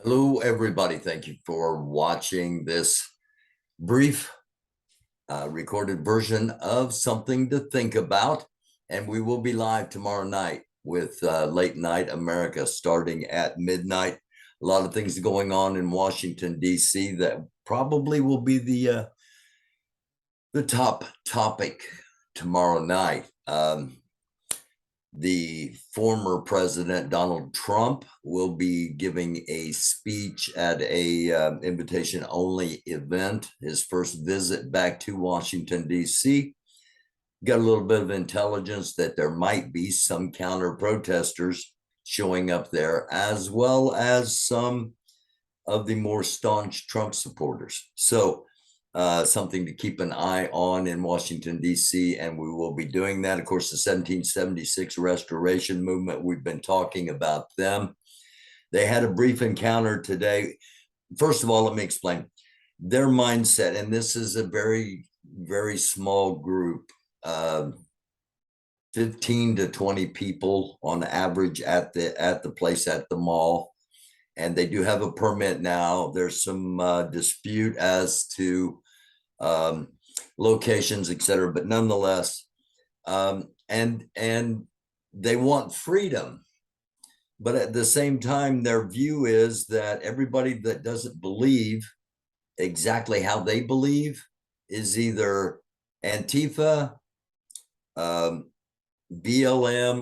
Hello, everybody. Thank you for watching this brief recorded version of Something to Think About. And we will be live tomorrow night with Late Night America starting at midnight. A lot of things going on in Washington, D.C. that probably will be the top topic tomorrow night. The former president, Donald Trump, will be giving a speech at a invitation-only event, his first visit back to Washington, D.C. Got a little bit of intelligence that there might be some counter-protesters showing up there, as well as some of the more staunch Trump supporters. So something to keep an eye on in Washington, D.C., and we will be doing that. Of course, the 1776 Restoration Movement, we've been talking about them. They had a brief encounter today. First of all, let me explain their mindset, and this is a very, very small group, 15 to 20 people on average at the place at the mall. And they do have a permit now. There's some dispute as to locations, etc. But nonetheless, and they want freedom. But at the same time, their view is that everybody that doesn't believe exactly how they believe is either Antifa, BLM,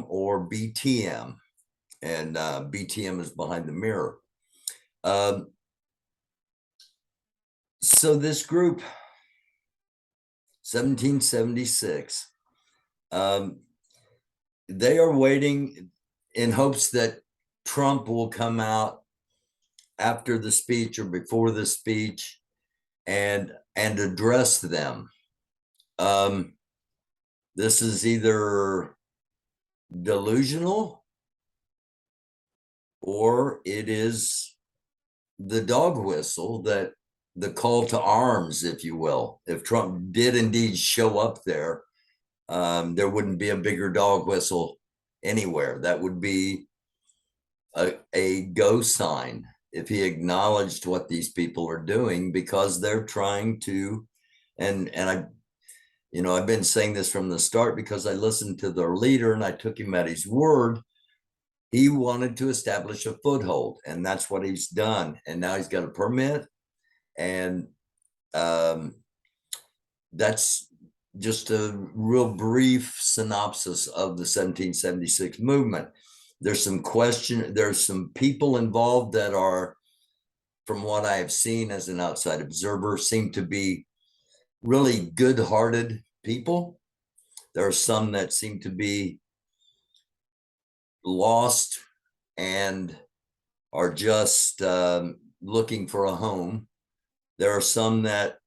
or BTM. And BTM is behind the mirror. So this group, 1776, they are waiting in hopes that Trump will come out after the speech or before the speech and address them. This is either delusional or it is the dog whistle, that the call to arms, if you will. If Trump did indeed show up there, there wouldn't be a bigger dog whistle anywhere. That would be a go sign if he acknowledged what these people are doing, because they're trying to, and I've been saying this from the start because I listened to their leader and I took him at his word. He wanted to establish a foothold, and that's what he's done. And now he's got a permit, and that's just a real brief synopsis of the 1776 movement. There's some people involved that are, from what I have seen as an outside observer, seem to be really good-hearted people. There are some that seem to be lost and are just looking for a home. There are some that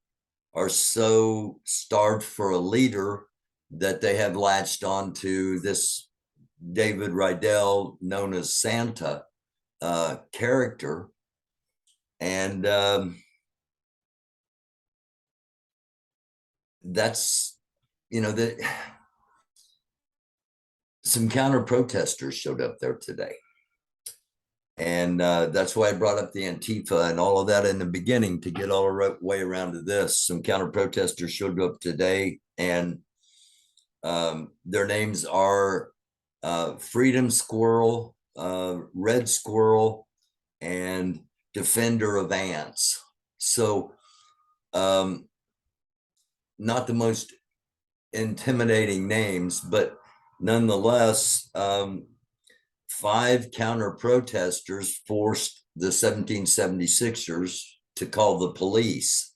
are so starved for a leader that they have latched on to this David Rydell, known as Santa, character. And that's, that some counter protesters showed up there today. And that's why I brought up the Antifa and all of that in the beginning, to get all the way around to this. Some counter protesters showed up today, and their names are Freedom Squirrel, Red Squirrel, and Defender of Ants. So not the most intimidating names, but nonetheless, 5 counter protesters forced the 1776ers to call the police.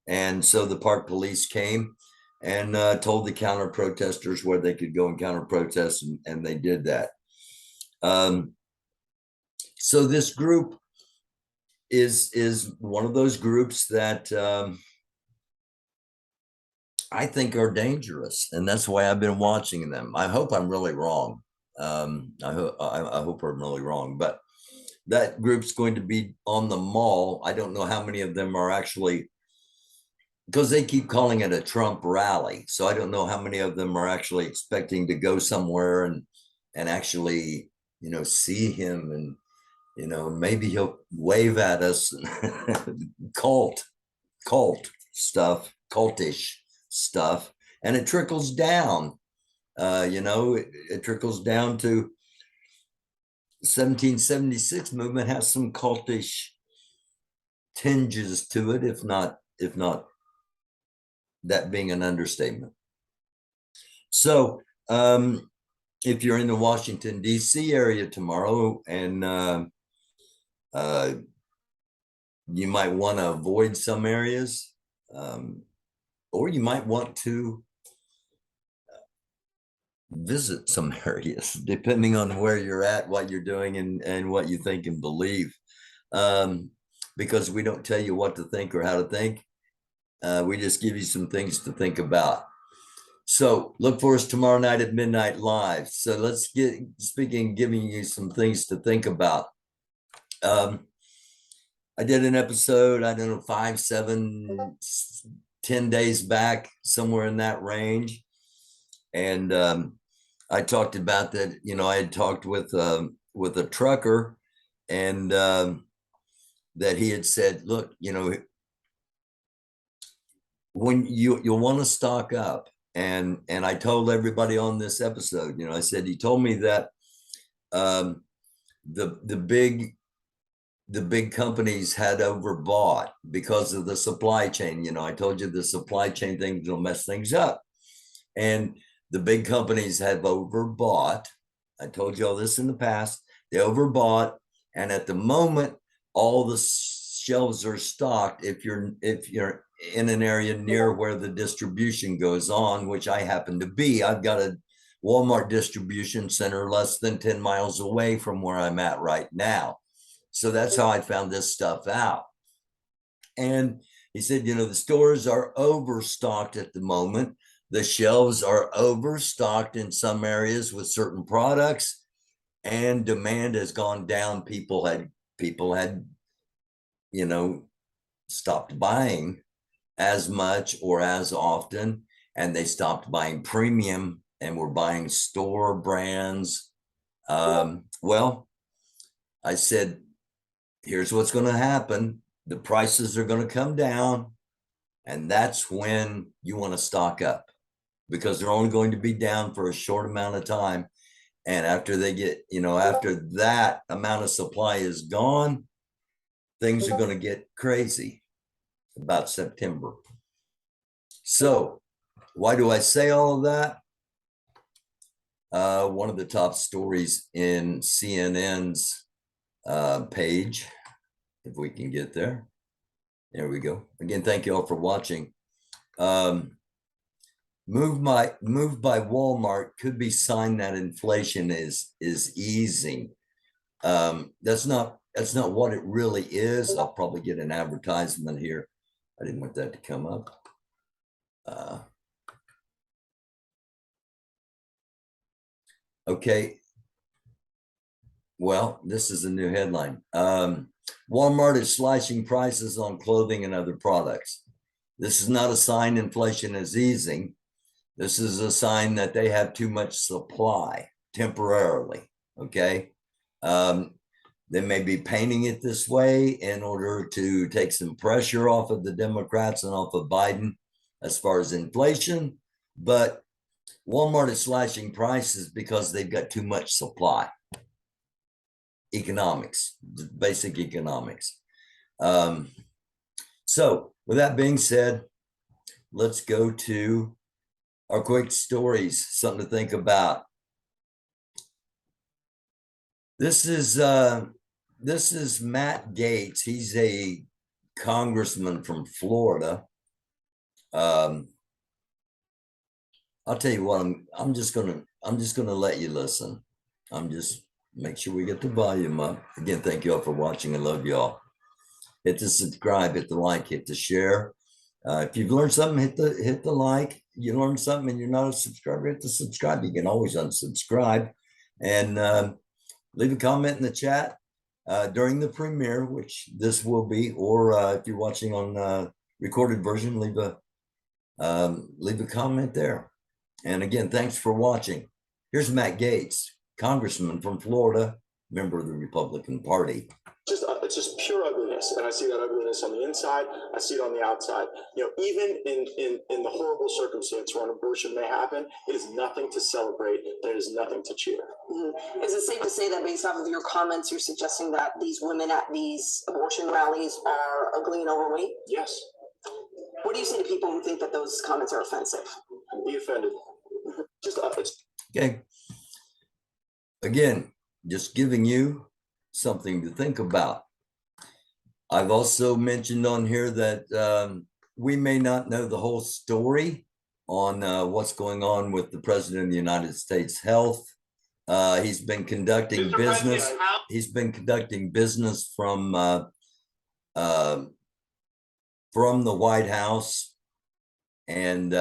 And so the park police came and told the counter protesters where they could go and counter protest, and they did that. So this group is one of those groups that I think are dangerous, and that's why I've been watching them. I hope I'm really wrong. I hope I'm really wrong, but that group's going to be on the mall. I don't know how many of them are actually, because they keep calling it a Trump rally. So I don't know how many of them are actually expecting to go somewhere and actually, see him maybe he'll wave at us. cult stuff, cultish stuff, and it trickles down. It trickles down to 1776 movement has some cultish tinges to it, if not that being an understatement. So if you're in the Washington, D.C. area tomorrow, and you might want to avoid some areas, or you might want to visit some areas, depending on where you're at, what you're doing, and what you think and believe. Because we don't tell you what to think or how to think. We just give you some things to think about. So look for us tomorrow night at midnight live. So let's giving you some things to think about. I did an episode, I don't know, 5, 7, 10 days back, somewhere in that range. And I talked about that, I had talked with a trucker, and that he had said, look, when you'll want to stock up. And I told everybody on this episode, I said, he told me that the big companies had overbought because of the supply chain. I told you the supply chain thing will mess things up. And the big companies have overbought. I told you all this in the past. They overbought. And at the moment, all the shelves are stocked. If you're in an area near where the distribution goes on, which I happen to be, I've got a Walmart distribution center less than 10 miles away from where I'm at right now. So that's how I found this stuff out. And he said, the stores are overstocked at the moment. The shelves are overstocked in some areas with certain products, and demand has gone down. People had, stopped buying as much or as often, and they stopped buying premium and were buying store brands. Well, I said, here's what's going to happen. The prices are going to come down, and that's when you want to stock up, because they're only going to be down for a short amount of time. And after they get, after that amount of supply is gone, things are going to get crazy about September. So why do I say all of that? One of the top stories in CNN's page, if we can get there. There we go. Again, thank you all for watching. Move by Walmart could be sign that inflation is easing. That's not what it really is. I'll probably get an advertisement here. I didn't want that to come up. Okay. Well, this is a new headline. Walmart is slashing prices on clothing and other products. This is not a sign inflation is easing. This is a sign that they have too much supply temporarily. Okay. They may be painting it this way in order to take some pressure off of the Democrats and off of Biden as far as inflation. But Walmart is slashing prices because they've got too much supply. Economics, basic economics. So with that being said, let's go to our quick stories, something to think about. This is Matt Gaetz. He's a congressman from Florida. I'll tell you what, I'm just gonna let you listen. Make sure we get the volume up. Again, thank you all for watching. I love y'all. Hit the subscribe, hit the like, hit the share. If you've learned something, hit the like. You learned something and you're not a subscriber, hit the subscribe. You can always unsubscribe, and leave a comment in the chat during the premiere, which this will be, or if you're watching on recorded version, leave a comment there. And again, thanks for watching. Here's Matt Gaetz, congressman from Florida. member of the Republican Party. It's just pure ugliness, and I see that ugliness on the inside. I see it on the outside. You know, even in the horrible circumstance where an abortion may happen, it is nothing to celebrate. There is nothing to cheer. Mm-hmm. Is it safe to say that based off of your comments, you're suggesting that these women at these abortion rallies are ugly and overweight? Yes. What do you say to people who think that those comments are offensive? Be offended. Just okay. Again, just giving you something to think about. I've also mentioned on here that we may not know the whole story on what's going on with the President of the United States health. He's been conducting business. He's been conducting business from the White House, and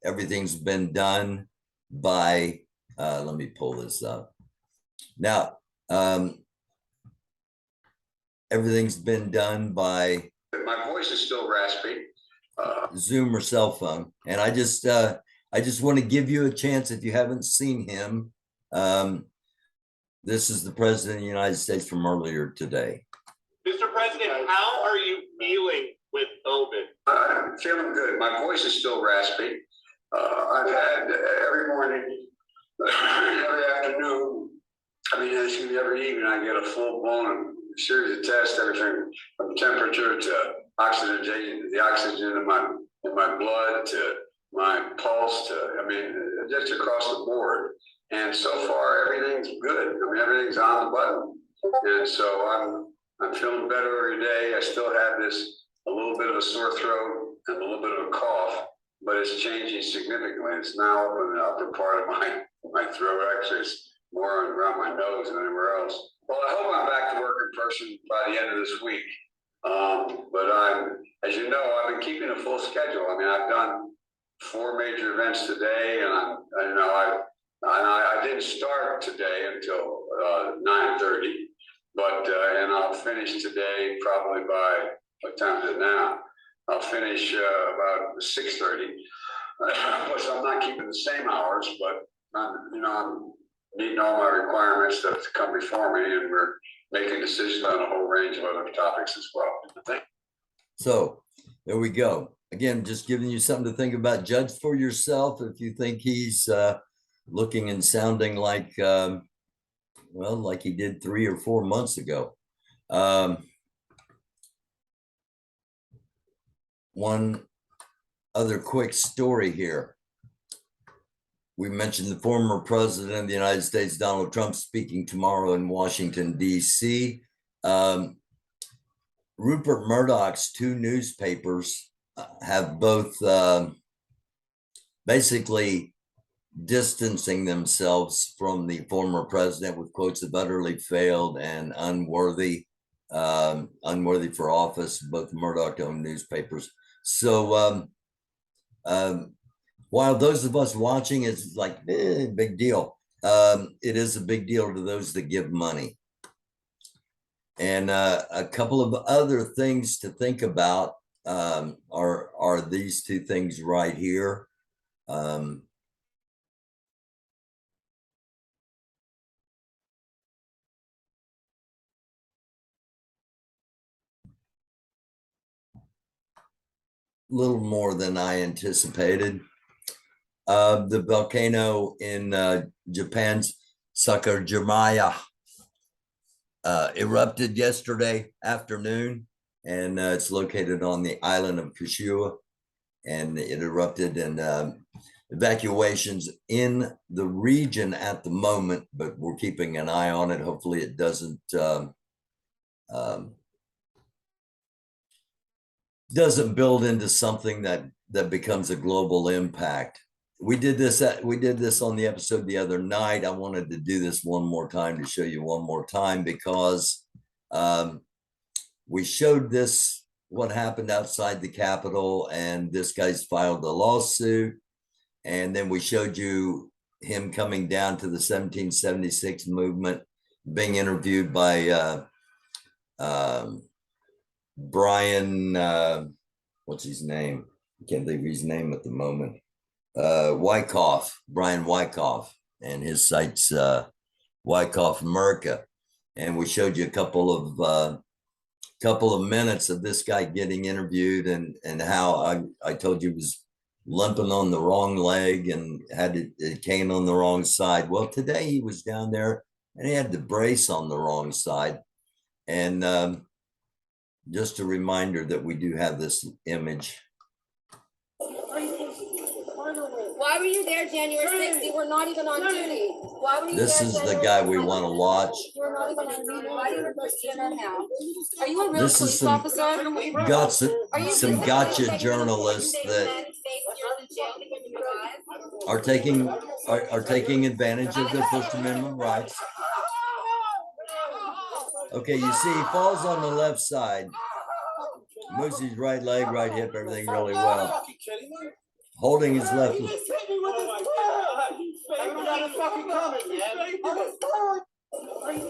everything's been done by, let me pull this up. Now, everything's been done by, my voice is still raspy, Zoom or cell phone. And I just want to give you a chance, if you haven't seen him. This is the President of the United States from earlier today. Mr. President, how are you feeling with COVID? I'm feeling good. My voice is still raspy. I've had every morning, every afternoon, I mean, every evening I get a full-blown series of tests, everything from temperature to oxygen, the oxygen in my blood, to my pulse, to, I mean, just across the board. And so far, everything's good. I mean, everything's on the button. And so I'm feeling better every day. I still have a little bit of a sore throat and a little bit of a cough, but it's changing significantly. It's now up in the upper part of my throat. Actually, it's more around my nose than anywhere else. Well, I hope I'm back to work in person by the end of this week. But as you know, I've been keeping a full schedule. I mean, I've done 4 major events today, and I didn't start today until 9:30, but and I'll finish today probably by, what time is it now? I'll finish about 6:30. So I'm not keeping the same hours, but I'm meeting all my requirements that come before me, and we're making decisions on a whole range of other topics as well. So there we go. Again, just giving you something to think about. Judge for yourself if you think he's looking and sounding like, well, like he did 3 or 4 months ago. One other quick story here. We mentioned the former president of the United States, Donald Trump, speaking tomorrow in Washington, D.C. Rupert Murdoch's 2 newspapers have both basically distancing themselves from the former president with quotes of utterly failed and unworthy for office, both Murdoch-owned newspapers. So while those of us watching, it's like big deal. It is a big deal to those that give money. And a couple of other things to think about are these 2 things right here. Little more than I anticipated. The volcano in Japan's Sakurajimaya erupted yesterday afternoon, and it's located on the island of Kashapp, and it erupted, and evacuations in the region at the moment, but we're keeping an eye on it. Hopefully it doesn't build into something that becomes a global impact. We did this on the episode the other night. I wanted to do this one more time to show you one more time, because we showed this, what happened outside the Capitol, and this guy's filed a lawsuit. And then we showed you him coming down to the 1776 movement, being interviewed by Brian, what's his name? I can't think of his name at the moment. Wyckoff, Brian Wyckoff, and his site's Wyckoff America. And we showed you a couple of minutes of this guy getting interviewed and how I told you was limping on the wrong leg and had a cane on the wrong side. Well, today he was down there and he had the brace on the wrong side. And just a reminder that we do have this image. Why were you there January 6th? You were not even on duty. Why were you This there is the January guy 6th? we want to watch. You were not even on duty. Why do you report CNN now? Are you a real This is police some officer? got Are you some gotcha journalists that are taking advantage of their First Amendment rights. Okay, you see, he falls on the left side, moves his right leg, right hip, everything really well. Holding his left.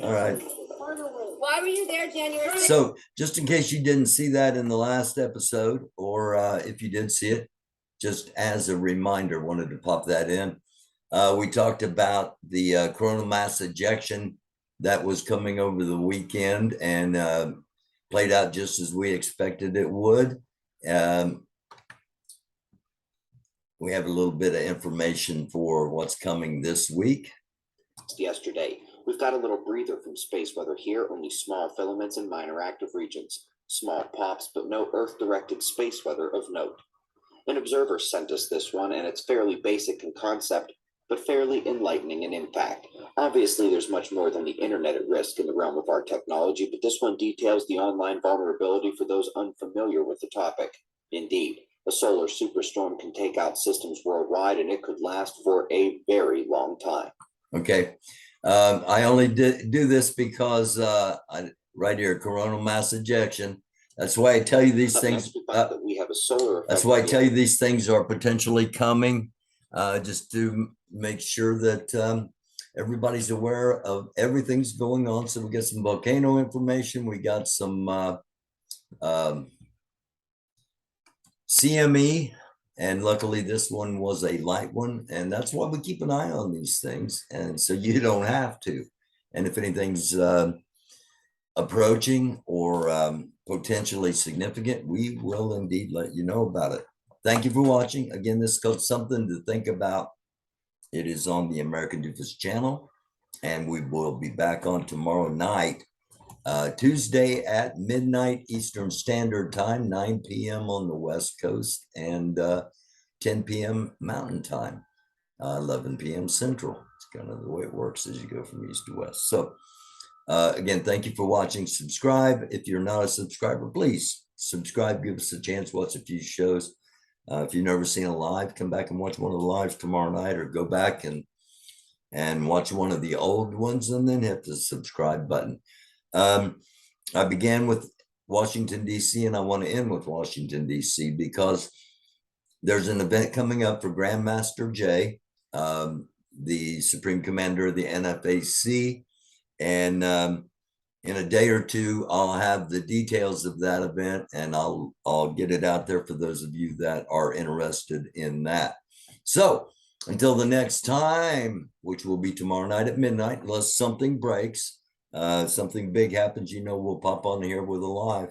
All right. Why were you there January 6th? So just in case you didn't see that in the last episode, or if you did see it, just as a reminder, wanted to pop that in. We talked about the coronal mass ejection that was coming over the weekend and played out just as we expected it would. We have a little bit of information for what's coming this week. Yesterday, we've got a little breather from space weather here, only small filaments in minor active regions, small pops, but no Earth-directed space weather of note. An observer sent us this one, and it's fairly basic in concept, but fairly enlightening in impact. Obviously, there's much more than the internet at risk in the realm of our technology, but this one details the online vulnerability for those unfamiliar with the topic. Indeed, a solar superstorm can take out systems worldwide, and it could last for a very long time. Okay. I only do this because right here, coronal mass ejection. That's why I tell you these things. That we have a solar That's why I tell you these things are potentially coming, just to make sure that everybody's aware of everything's going on. So we get some volcano information. We got some CME, and luckily this one was a light one, and that's why we keep an eye on these things, and so you don't have to. And if anything's approaching or potentially significant, we will indeed let you know about it. Thank you for watching. Again, this is called Something to Think About. It is on the American Doofus channel, and we will be back on tomorrow night, Tuesday at midnight Eastern Standard Time, 9 p.m. on the West Coast, and 10 p.m. Mountain Time, 11 p.m. Central. It's kind of the way it works as you go from east to west. So again, thank you for watching. Subscribe. If you're not a subscriber, please subscribe. Give us a chance. Watch a few shows. If you've never seen a live, come back and watch one of the lives tomorrow night, or go back and watch one of the old ones and then hit the subscribe button. I began with Washington, D.C., and I want to end with Washington, D.C., because there's an event coming up for Grandmaster Jay, the Supreme Commander of the NFAC. And in a day or two, I'll have the details of that event, and I'll get it out there for those of you that are interested in that. So until the next time, which will be tomorrow night at midnight, unless something breaks, something big happens, we'll pop on here with a live.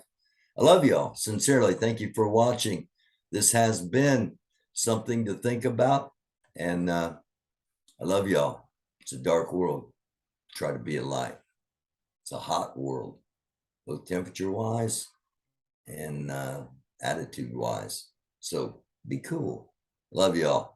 I love y'all sincerely. Thank you for watching. This has been Something to Think About, and I love y'all. It's a dark world. Try to be a light. It's a hot world, both temperature-wise and attitude-wise. So be cool. Love y'all.